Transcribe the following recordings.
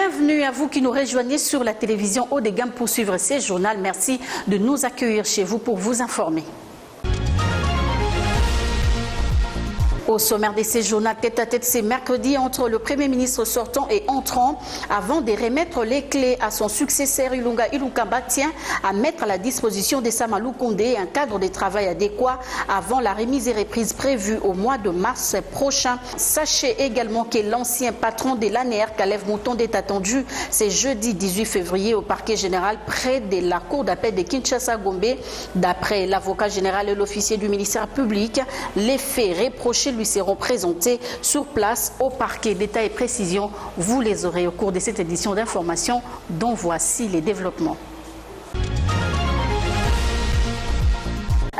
Bienvenue à vous qui nous rejoignez sur la télévision haut de gamme pour suivre ces journaux. Merci de nous accueillir chez vous pour vous informer. Au sommaire de ces journaux tête-à-tête, c'est mercredi entre le Premier ministre sortant et entrant. Avant de remettre les clés à son successeur, Ilunga Ilunkamba tient à mettre à la disposition de Sama Lukonde un cadre de travail adéquat avant la remise et reprise prévue au mois de mars prochain. Sachez également que l'ancien patron de l'ANR, Kalev Moutonde, est attendu ce jeudi 18 février au parquet général près de la cour d'appel de Kinshasa-Gombe. D'après l'avocat général et l'officier du ministère public, les faits reprochés lui seront présentés sur place au parquet. Détails et précisions, vous les aurez au cours de cette édition d'information dont voici les développements.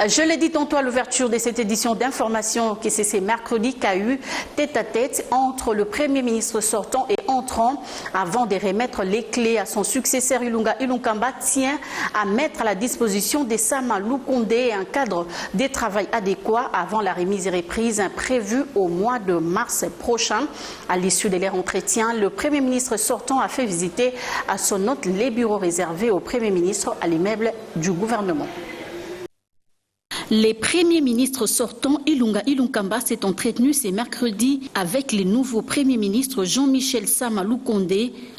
Je l'ai dit tantôt à l'ouverture de cette édition d'information que c'est mercredi qu'a eu tête-à-tête entre le Premier ministre sortant et entrant avant de remettre les clés à son successeur. Ilunga Ilunkamba tient à mettre à la disposition de Sama Lukonde un cadre de travail adéquat avant la remise et reprise prévue au mois de mars prochain. À l'issue de leur entretien, le Premier ministre sortant a fait visiter à son hôte les bureaux réservés au Premier ministre à l'immeuble du gouvernement. Les premiers ministres sortants Ilunga Ilunkamba s'est entretenu ce mercredi avec le nouveau Premier ministre Jean-Michel Sama Lukonde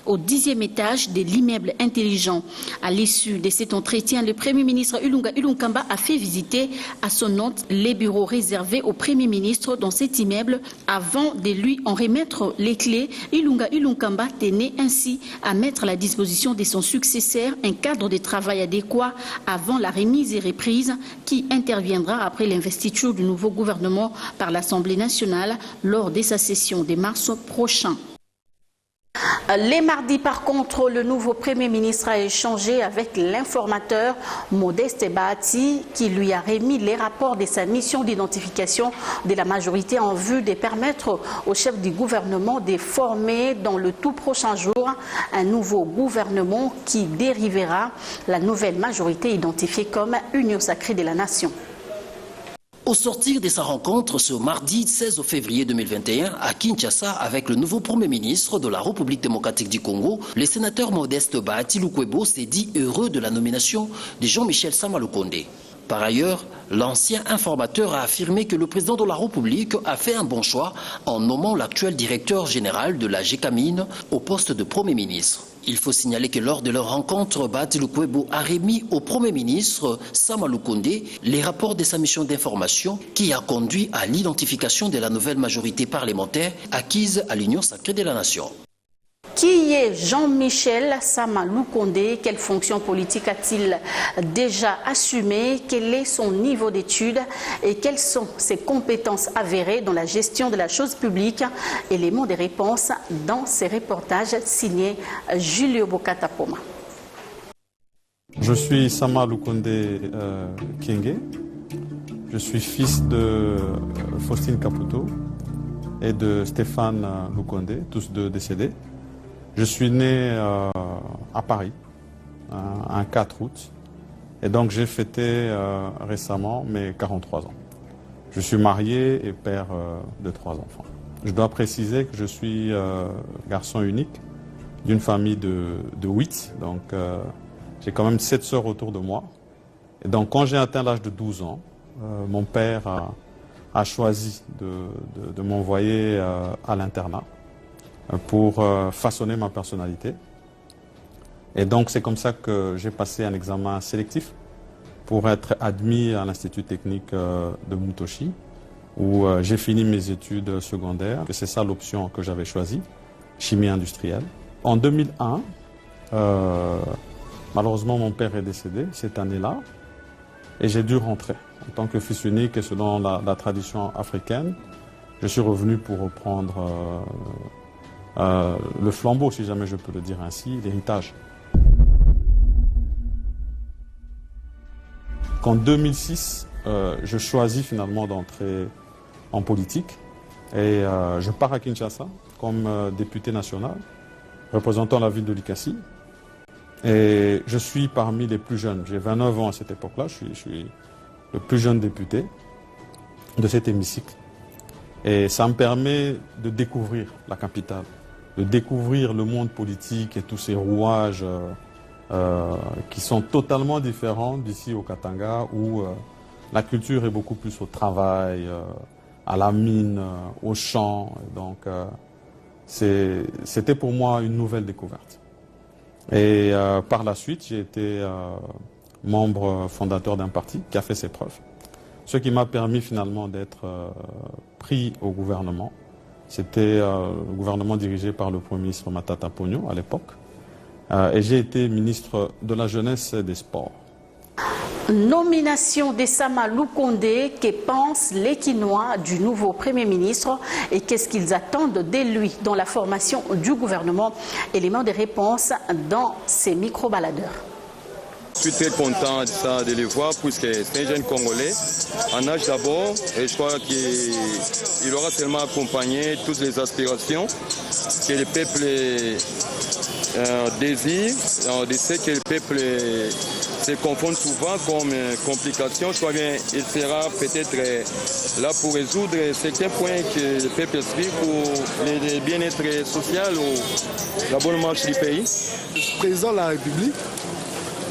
au 10e étage de l'immeuble intelligent. À l'issue de cet entretien, le Premier ministre Ilunga Ilunkamba a fait visiter à son hôte les bureaux réservés au Premier ministre dans cet immeuble. Avant de lui en remettre les clés, Ilunga Ilunkamba tenait ainsi à mettre à la disposition de son successeur un cadre de travail adéquat avant la remise et reprise qui interviendra après l'investiture du nouveau gouvernement par l'Assemblée nationale lors de sa session de mars prochain. Les mardis, par contre, le nouveau Premier ministre a échangé avec l'informateur Modeste Bahati qui lui a remis les rapports de sa mission d'identification de la majorité en vue de permettre au chef du gouvernement de former dans le tout prochain jour un nouveau gouvernement qui dérivera la nouvelle majorité identifiée comme Union sacrée de la nation. Au sortir de sa rencontre ce mardi 16 février 2021 à Kinshasa avec le nouveau Premier ministre de la République démocratique du Congo, le sénateur Modeste Bahati Lukwebo s'est dit heureux de la nomination de Jean-Michel Sama Lukonde. Par ailleurs, l'ancien informateur a affirmé que le président de la République a fait un bon choix en nommant l'actuel directeur général de la GECAMINE au poste de Premier ministre. Il faut signaler que lors de leur rencontre, Bahati Lukwebo a remis au Premier ministre Sama Lukonde les rapports de sa mission d'information qui a conduit à l'identification de la nouvelle majorité parlementaire acquise à l'Union sacrée de la nation. Qui est Jean-Michel Sama Lukonde? Quelle fonction politique a-t-il déjà assumée? Quel est son niveau d'études? Et quelles sont ses compétences avérées dans la gestion de la chose publique? Éléments de réponse dans ces reportages signés Julio Bokatapoma. Je suis Sama Lukonde Kienge. Je suis fils de Faustine Caputo et de Stéphane Lukonde, tous deux décédés. Je suis né à Paris, un 4 août, et donc j'ai fêté récemment mes 43 ans. Je suis marié et père de 3 enfants. Je dois préciser que je suis garçon unique d'une famille de 8, donc j'ai quand même 7 sœurs autour de moi. Et donc quand j'ai atteint l'âge de 12 ans, mon père a choisi de m'envoyer à l'internat pour façonner ma personnalité. Et donc c'est comme ça que j'ai passé un examen sélectif pour être admis à l'Institut technique de Mutoshi, où j'ai fini mes études secondaires. C'est ça l'option que j'avais choisie, chimie industrielle. En 2001, malheureusement mon père est décédé cette année-là, et j'ai dû rentrer. En tant que fils unique et selon la tradition africaine, je suis revenu pour reprendre le flambeau, si jamais je peux le dire ainsi, l'héritage. En 2006, je choisis finalement d'entrer en politique et je pars à Kinshasa comme député national, représentant la ville de Likasi. Et je suis parmi les plus jeunes. J'ai 29 ans à cette époque-là, je suis le plus jeune député de cet hémicycle. Et ça me permet de découvrir la capitale découvrir le monde politique et tous ces rouages qui sont totalement différents d'ici au Katanga, où la culture est beaucoup plus au travail, à la mine, au champ. Donc, c'était pour moi une nouvelle découverte. Et par la suite, j'ai été membre fondateur d'un parti qui a fait ses preuves. Ce qui m'a permis finalement d'être pris au gouvernement. C'était le gouvernement dirigé par le Premier ministre Matata Ponyo à l'époque. Et j'ai été ministre de la Jeunesse et des Sports. Nomination de Sama Lukonde, que pensent les Quinois du nouveau Premier ministre et qu'est-ce qu'ils attendent de lui dans la formation du gouvernement? Élément de réponse dans ces micro-baladeurs. Je suis très content de les voir puisque c'est un jeune Congolais en âge d'abord et je crois qu'il aura tellement accompagné toutes les aspirations que le peuple désire. On sait que le peuple se confond souvent comme complication. Je crois qu'il sera peut-être là pour résoudre certains points que le peuple suit pour le bien-être social ou la bonne marche du pays. Le président de la République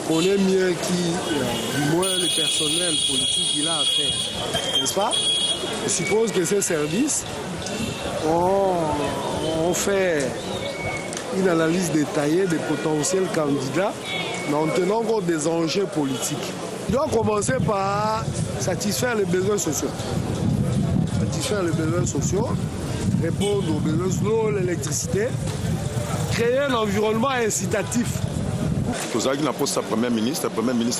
connaît mieux du moins le personnel politique qu'il a à faire, n'est-ce pas? Je suppose que ces services ont fait une analyse détaillée des potentiels candidats, mais en tenant compte des enjeux politiques. Il doit commencer par satisfaire les besoins sociaux. Satisfaire les besoins sociaux, répondre aux besoins de l'eau, l'électricité, créer un environnement incitatif. Tous les poste premier ministre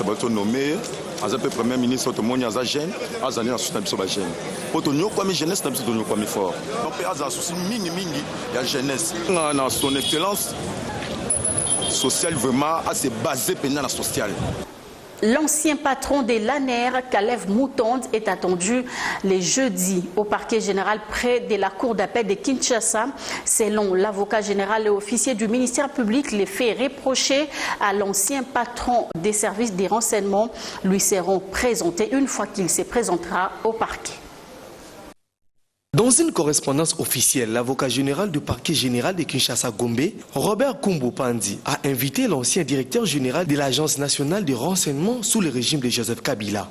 va être nommé, le premier ministre tout le monde a jeune, a allé en soutenir sur la jeune. Pour tout nous comme jeunesse, nous sommes comme fort. Donc il y a un souci mingi la jeunesse. Dans son excellence sociale vraiment assez basée dans la sociale. L'ancien patron de l'ANER, Kalev Moutonde, est attendu les jeudis au parquet général près de la cour d'appel de Kinshasa. Selon l'avocat général et officier du ministère public, les faits reprochés à l'ancien patron des services des renseignements lui seront présentés une fois qu'il se présentera au parquet. Dans une correspondance officielle, l'avocat général du parquet général de Kinshasa Gombe, Robert Kumbo Pandi, a invité l'ancien directeur général de l'Agence nationale de renseignement sous le régime de Joseph Kabila.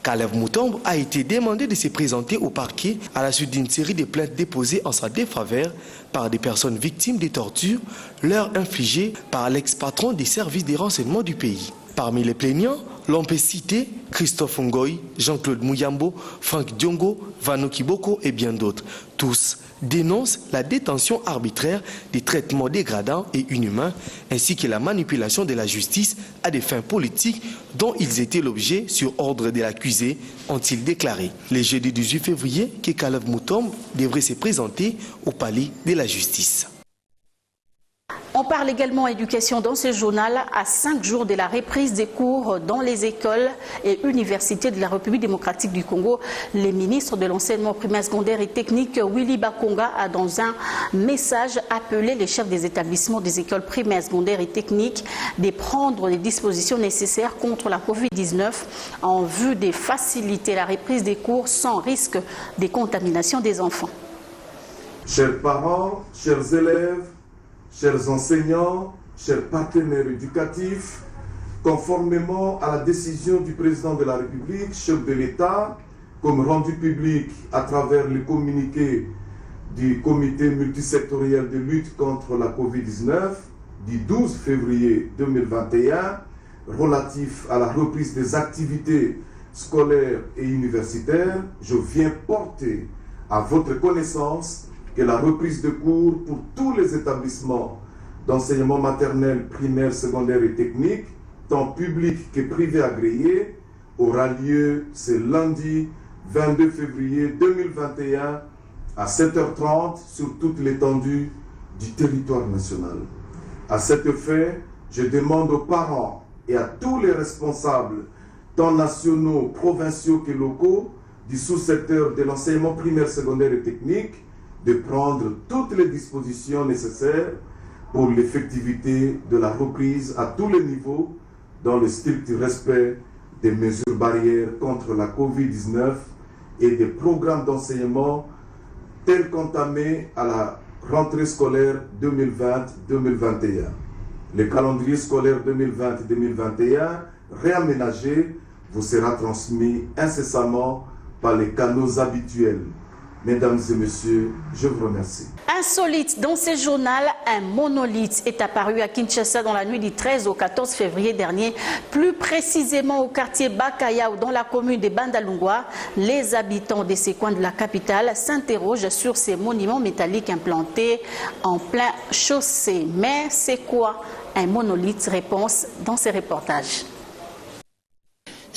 Kalev Moutombe a été demandé de se présenter au parquet à la suite d'une série de plaintes déposées en sa défaveur par des personnes victimes des tortures leur infligées par l'ex-patron des services de renseignement du pays. Parmi les plaignants, l'on peut citer Christophe Ngoy, Jean-Claude Mouyambo, Franck Diongo, Vano Kiboko et bien d'autres. Tous dénoncent la détention arbitraire, des traitements dégradants et inhumains, ainsi que la manipulation de la justice à des fins politiques dont ils étaient l'objet sur ordre de l'accusé, ont-ils déclaré. Le jeudi 18 février, que Kalev Moutombe devrait se présenter au palais de la justice. On parle également éducation dans ce journal à 5 jours de la reprise des cours dans les écoles et universités de la République démocratique du Congo. Le ministre de l'enseignement primaire, secondaire et technique, Willy Bakonga, a dans un message appelé les chefs des établissements des écoles primaires, secondaires et techniques de prendre les dispositions nécessaires contre la Covid-19 en vue de faciliter la reprise des cours sans risque de contamination des enfants. Chers parents, chers élèves, chers enseignants, chers partenaires éducatifs, conformément à la décision du président de la République, chef de l'État, comme rendu public à travers le communiqué du comité multisectoriel de lutte contre la Covid-19 du 12 février 2021, relatif à la reprise des activités scolaires et universitaires, je viens porter à votre connaissance que la reprise de cours pour tous les établissements d'enseignement maternel, primaire, secondaire et technique, tant public que privé agréé, aura lieu ce lundi 22 février 2021 à 7h30 sur toute l'étendue du territoire national. À cet effet, je demande aux parents et à tous les responsables, tant nationaux, provinciaux que locaux, du sous-secteur de l'enseignement primaire, secondaire et technique, de prendre toutes les dispositions nécessaires pour l'effectivité de la reprise à tous les niveaux dans le strict respect des mesures barrières contre la Covid-19 et des programmes d'enseignement tels qu'entamés à la rentrée scolaire 2020-2021. Le calendrier scolaire 2020-2021 réaménagé vous sera transmis incessamment par les canaux habituels. Mesdames et messieurs, je vous remercie. Insolite, dans ce journal, un monolithe est apparu à Kinshasa dans la nuit du 13 au 14 février dernier, plus précisément au quartier Bakayao, dans la commune de Bandalungwa. Les habitants de ces coins de la capitale s'interrogent sur ces monuments métalliques implantés en plein chaussée. Mais c'est quoi un monolithe? Réponse dans ces reportages.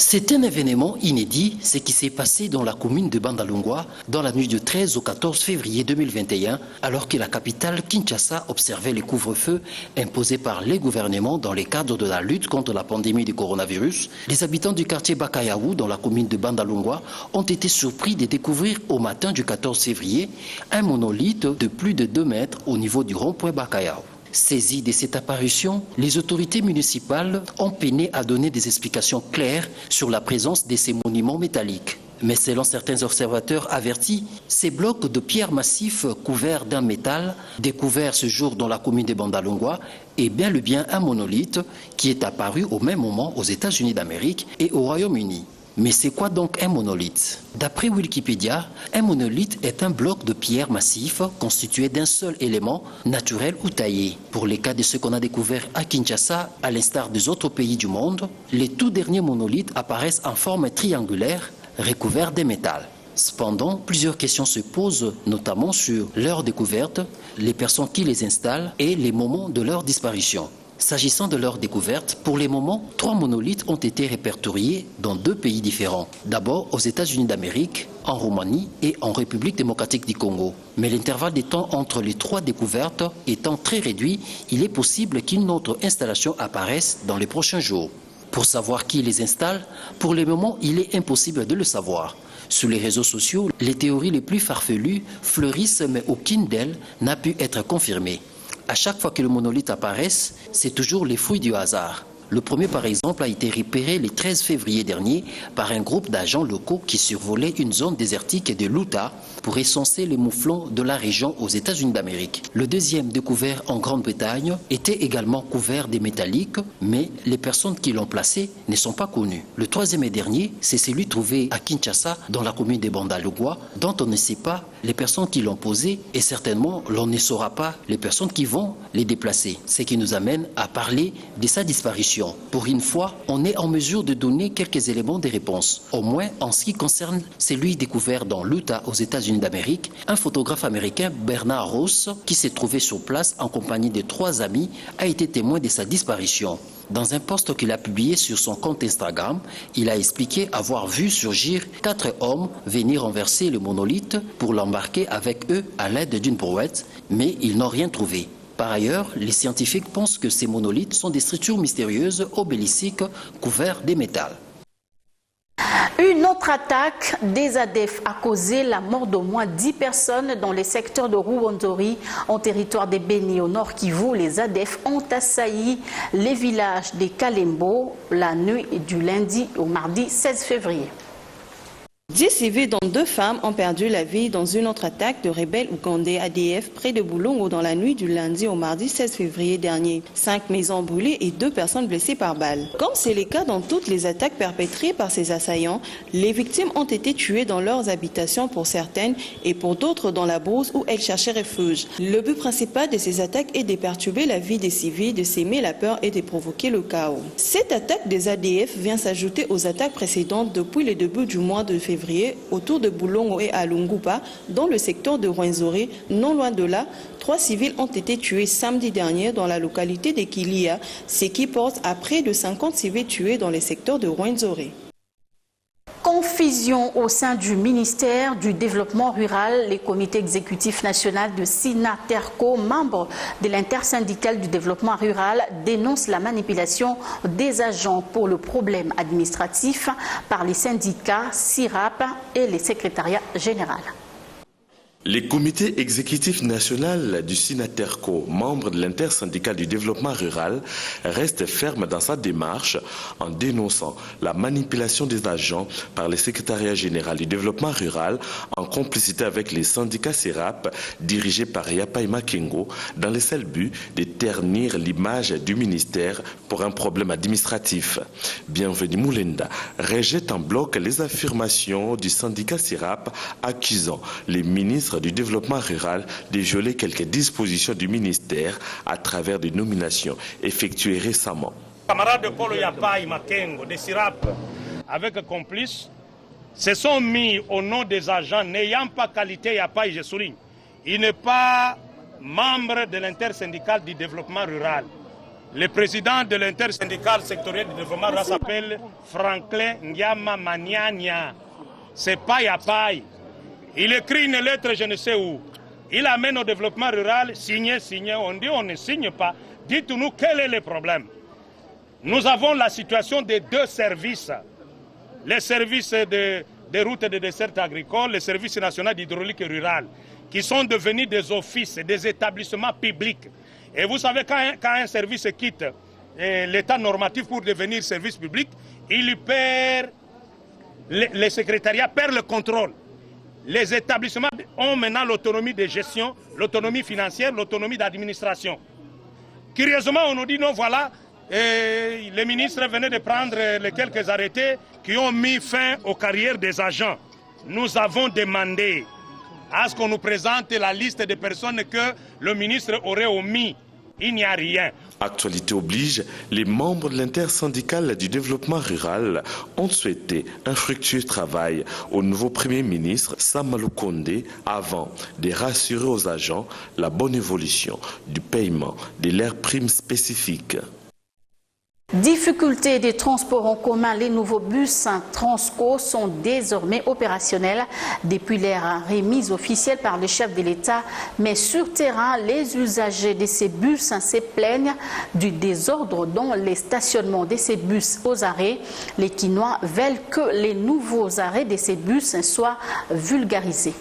C'est un événement inédit, ce qui s'est passé dans la commune de Bandalungwa dans la nuit du 13 au 14 février 2021, alors que la capitale Kinshasa observait les couvre-feux imposés par les gouvernements dans le cadre de la lutte contre la pandémie du coronavirus. Les habitants du quartier Bakayao dans la commune de Bandalungwa ont été surpris de découvrir au matin du 14 février un monolithe de plus de 2 mètres au niveau du rond-point Bakayao. Saisis de cette apparition, les autorités municipales ont peiné à donner des explications claires sur la présence de ces monuments métalliques. Mais selon certains observateurs avertis, ces blocs de pierre massifs couverts d'un métal découvert ce jour dans la commune de Bandalungwa est bien le bien un monolithe qui est apparu au même moment aux États-Unis d'Amérique et au Royaume-Uni. Mais c'est quoi donc un monolithe? D'après Wikipédia, un monolithe est un bloc de pierre massif constitué d'un seul élément naturel ou taillé. Pour les cas de ceux qu'on a découverts à Kinshasa, à l'instar des autres pays du monde, les tout derniers monolithes apparaissent en forme triangulaire, recouverts de métal. Cependant, plusieurs questions se posent, notamment sur leur découverte, les personnes qui les installent et les moments de leur disparition. S'agissant de leur découverte, pour les moments, 3 monolithes ont été répertoriés dans 2 pays différents. D'abord aux États-Unis d'Amérique, en Roumanie et en République démocratique du Congo. Mais l'intervalle de temps entre les 3 découvertes étant très réduit, il est possible qu'une autre installation apparaisse dans les prochains jours. Pour savoir qui les installe, pour le moment, il est impossible de le savoir. Sur les réseaux sociaux, les théories les plus farfelues fleurissent, mais aucune d'elles n'a pu être confirmée. À chaque fois que le monolithe apparaît, c'est toujours les fruits du hasard. Le premier, par exemple, a été repéré le 13 février dernier par un groupe d'agents locaux qui survolaient une zone désertique de l'Utah pour recenser les mouflons de la région aux États-Unis d'Amérique. Le deuxième, découvert en Grande-Bretagne, était également couvert de métalliques, mais les personnes qui l'ont placé ne sont pas connues. Le troisième et dernier, c'est celui trouvé à Kinshasa, dans la commune de Bandalungwa, dont on ne sait pas les personnes qui l'ont posé et certainement l'on ne saura pas les personnes qui vont les déplacer. Ce qui nous amène à parler de sa disparition. Pour une fois, on est en mesure de donner quelques éléments de réponse. Au moins en ce qui concerne celui découvert dans l'Utah aux États-Unis d'Amérique, un photographe américain, Bernard Ross, qui s'est trouvé sur place en compagnie de 3 amis, a été témoin de sa disparition. Dans un post qu'il a publié sur son compte Instagram, il a expliqué avoir vu surgir 4 hommes venir renverser le monolithe pour l'embarquer avec eux à l'aide d'une brouette, mais ils n'ont rien trouvé. Par ailleurs, les scientifiques pensent que ces monolithes sont des structures mystérieuses obélistiques couvertes de métal. Une autre attaque des ADF a causé la mort d'au moins 10 personnes dans les secteurs de Rwenzori, en territoire de Beni, au nord Kivu. Les ADF ont assailli les villages de Kalembo la nuit du lundi au mardi 16 février. 10 civils dont 2 femmes ont perdu la vie dans une autre attaque de rebelles ougandais ADF près de Boulongo dans la nuit du lundi au mardi 16 février dernier. 5 maisons brûlées et 2 personnes blessées par balles. Comme c'est le cas dans toutes les attaques perpétrées par ces assaillants, les victimes ont été tuées dans leurs habitations pour certaines et pour d'autres dans la brousse où elles cherchaient refuge. Le but principal de ces attaques est de perturber la vie des civils, de s'aimer la peur et de provoquer le chaos. Cette attaque des ADF vient s'ajouter aux attaques précédentes depuis le début du mois de février autour de Boulongo et à Lungupa, dans le secteur de Rwenzori. Non loin de là, 3 civils ont été tués samedi dernier dans la localité de Kilia, ce qui porte à près de 50 civils tués dans le secteur de Rwenzori. Confusion au sein du ministère du Développement rural. Le comité exécutif national de Sinaterco, membre de l'intersyndicale du développement rural, dénonce la manipulation des agents pour le problème administratif par les syndicats SIRAP et les secrétariats généraux. Les comités exécutifs national du Sinaterco, membre de l'intersyndicale du développement rural, reste ferme dans sa démarche en dénonçant la manipulation des agents par le secrétariat général du développement rural en complicité avec les syndicats SERAP dirigés par Yapaima Kengo dans le seul but de ternir l'image du ministère pour un problème administratif. Bienvenue Moulenda rejette en bloc les affirmations du syndicat SERAP accusant les ministres du développement rural de violer quelques dispositions du ministère à travers des nominations effectuées récemment. Camarades de Paul Yapai Makengo, de SIRAP, avec complices, se sont mis au nom des agents n'ayant pas qualité Yapai, je souligne. Il n'est pas membre de l'intersyndicale du développement rural. Le président de l'intersyndicale sectoriel du développement rural s'appelle Franklin Ndiama Maniania. Ce n'est pas Yapai. Il écrit une lettre, je ne sais où. Il amène au développement rural, signé. On dit on ne signe pas. Dites-nous quel est le problème. Nous avons la situation des deux services. Les services des routes et des dessertes agricoles, le service national d'hydraulique rurale, qui sont devenus des offices, des établissements publics. Et vous savez, quand un service quitte l'état normatif pour devenir service public, il perd, le secrétariat perd le contrôle. Les établissements ont maintenant l'autonomie de gestion, l'autonomie financière, l'autonomie d'administration. Curieusement, on nous dit non, voilà, les ministres venaient de prendre les quelques arrêtés qui ont mis fin aux carrières des agents. Nous avons demandé à ce qu'on nous présente la liste des personnes que le ministre aurait omis. Il n'y a rien. Actualité oblige, les membres de l'intersyndicale du développement rural ont souhaité un fructueux travail au nouveau Premier ministre Sama Lukonde avant de rassurer aux agents la bonne évolution du paiement de leurs primes spécifiques. Difficulté des transports en commun, les nouveaux bus Transco sont désormais opérationnels depuis leur remise officielle par le chef de l'État. Mais sur terrain, les usagers de ces bus se plaignent du désordre dans les stationnements de ces bus aux arrêts. Les Quinois veulent que les nouveaux arrêts de ces bus soient vulgarisés.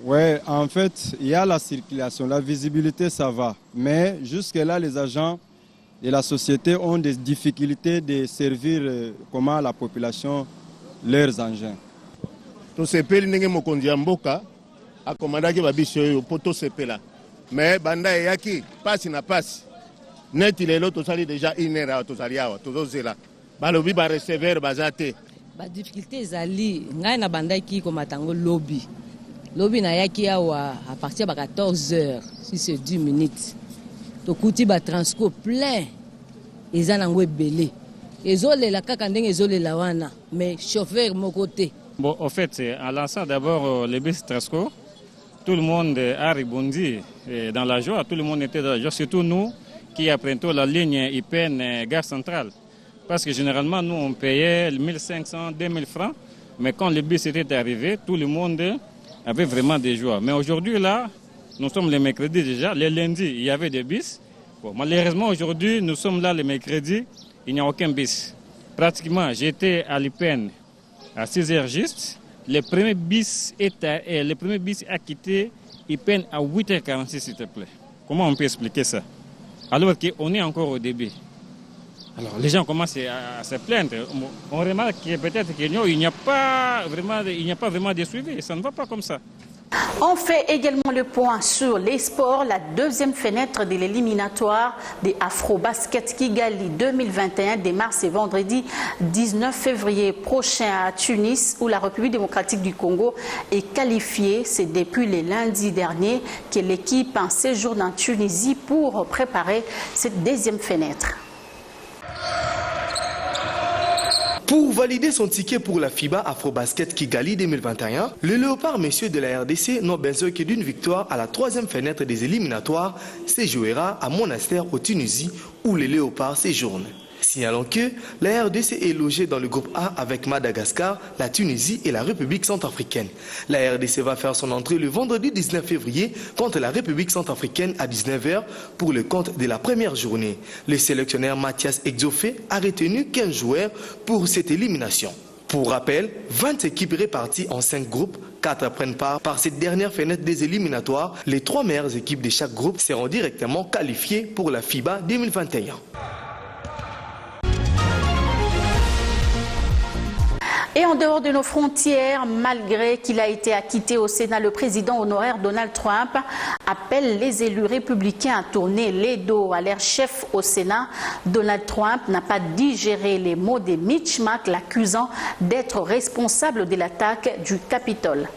Oui, en fait, il y a la circulation, la visibilité, ça va. Mais jusque-là, les agents et la société ont des difficultés de servir comment la population leurs engins. To sepeli ndenge mokonzi ya mboka akomandaki babiso oyo po to sepela. Mais banda yaki pasi na pasi. Neti lelo tosali déjà une heure tosali awa tozozela. Balobi ba recevoir bazate. Ba difficulté ezali ngai na bandaki komatango lobby. Lobby na yaki awa à partir de 14 heures si c'est 10 minutes. Tokuti ba Transco plein ezanango ebele ezolela kaka ndenge ezolela wana mais chauffeur mon côté. Bon, en fait, en lançant d'abord les bus Transco, tout le monde a rebondi dans la joie, tout le monde était dans la joie, surtout nous qui apprenons la ligne IPN Gare Centrale. Parce que généralement, nous, on payait 1500, 2000 francs, mais quand le bus était arrivé, tout le monde avait vraiment des joies. Mais aujourd'hui, là, nous sommes les mercredis déjà. Les lundis, il y avait des bus. Bon, malheureusement, aujourd'hui, nous sommes là les mercredis, il n'y a aucun bus. Pratiquement, j'étais à l'IPN à 6 h juste. Le premier bus a quitté IPN à 8 h 46, s'il te plaît. Comment on peut expliquer ça? Alors qu'on est encore au début. Alors les gens commencent à se plaindre. On remarque que peut-être qu'il n'y a pas vraiment de suivi. Ça ne va pas comme ça. On fait également le point sur les sports, la deuxième fenêtre de l'éliminatoire des Afro-Basket Kigali 2021 démarre ce vendredi 19 février prochain à Tunis où la République démocratique du Congo est qualifiée. C'est depuis le lundi dernier que l'équipe en séjourne en Tunisie pour préparer cette deuxième fenêtre. Pour valider son ticket pour la FIBA Afro-Basket Kigali 2021, le léopard messieurs de la RDC n'ont besoin que d'une victoire à la troisième fenêtre des éliminatoires se jouera à Monastère au Tunisie où les léopards séjournent. Signalons que la RDC est logée dans le groupe A avec Madagascar, la Tunisie et la République centrafricaine. La RDC va faire son entrée le vendredi 19 février contre la République centrafricaine à 19 h pour le compte de la première journée. Le sélectionneur Mathias Exofé a retenu 15 joueurs pour cette élimination. Pour rappel, 20 équipes réparties en 5 groupes 4 prennent part par cette dernière fenêtre des éliminatoires. Les 3 meilleures équipes de chaque groupe seront directement qualifiées pour la FIBA 2021. Et en dehors de nos frontières, malgré qu'il a été acquitté au Sénat, le président honoraire Donald Trump appelle les élus républicains à tourner les dos à leur chef au Sénat. Donald Trump n'a pas digéré les mots de Mitch McConnell, l'accusant d'être responsable de l'attaque du Capitole.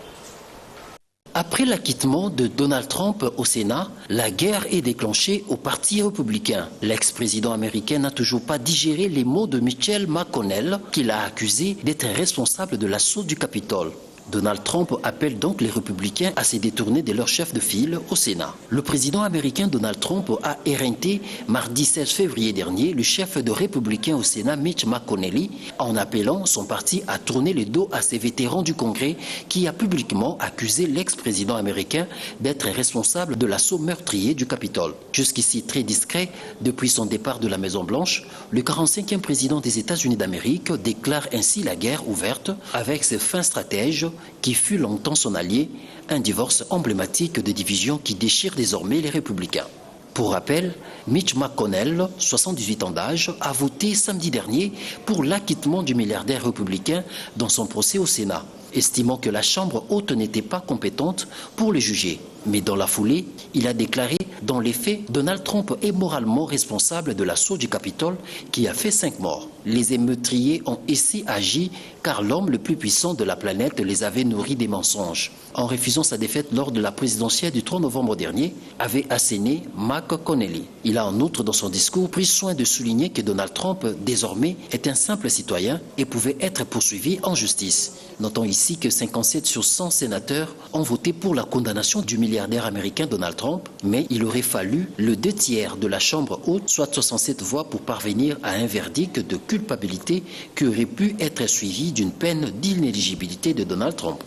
Après l'acquittement de Donald Trump au Sénat, la guerre est déclenchée au Parti républicain. L'ex-président américain n'a toujours pas digéré les mots de Mitchell McConnell, qui l'a accusé d'être responsable de l'assaut du Capitole. Donald Trump appelle donc les républicains à se détourner de leur chef de file au Sénat. Le président américain Donald Trump a éreinté mardi 16 février dernier le chef de républicains au Sénat Mitch McConnell en appelant son parti à tourner le dos à ces vétérans du Congrès qui a publiquement accusé l'ex-président américain d'être responsable de l'assaut meurtrier du Capitole. Jusqu'ici très discret, depuis son départ de la Maison-Blanche, le 45e président des États-Unis d'Amérique déclare ainsi la guerre ouverte avec ses fins stratèges qui fut longtemps son allié, un divorce emblématique de division qui déchire désormais les républicains. Pour rappel, Mitch McConnell, 78 ans d'âge, a voté samedi dernier pour l'acquittement du milliardaire républicain dans son procès au Sénat, estimant que la Chambre haute n'était pas compétente pour le juger. Mais dans la foulée, il a déclaré « Dans les faits, Donald Trump est moralement responsable de l'assaut du Capitole qui a fait 5 morts. Les émeutiers ont ainsi agi car l'homme le plus puissant de la planète les avait nourris des mensonges. » En refusant sa défaite lors de la présidentielle du 3 novembre dernier, avait asséné McConnell. Il a en outre dans son discours pris soin de souligner que Donald Trump, désormais, est un simple citoyen et pouvait être poursuivi en justice. Notons ici que 57 sur 100 sénateurs ont voté pour la condamnation du milliardaire américain Donald Trump, mais il aurait fallu le 2/3 de la Chambre haute, soit 67 voix, pour parvenir à un verdict de culpabilité qui aurait pu être suivi d'une peine d'inéligibilité de Donald Trump.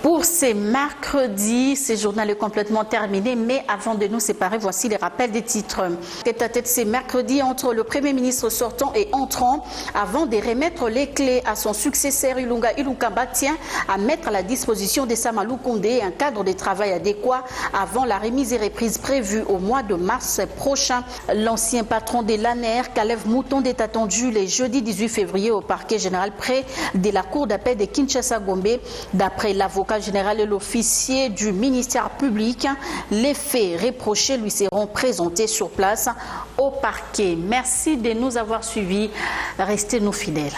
Pour ces mercredis, ce journal est complètement terminé, mais avant de nous séparer, voici les rappels des titres. Tête à tête ces mercredis entre le Premier ministre sortant et entrant, avant de remettre les clés à son successeur Ilunga Ilunkamba, tient à mettre à la disposition de Sama Lukonde un cadre de travail adéquat avant la remise et reprise prévue au mois de mars prochain. L'ancien patron de l'ANER, Kalev Moutonde, est attendu le jeudi 18 février au parquet général près de la cour d'appel de Kinshasa-Gombe. D'après l'avocat général et l'officier du ministère public, les faits reprochés lui seront présentés sur place au parquet. Merci de nous avoir suivis. Restez nous fidèles.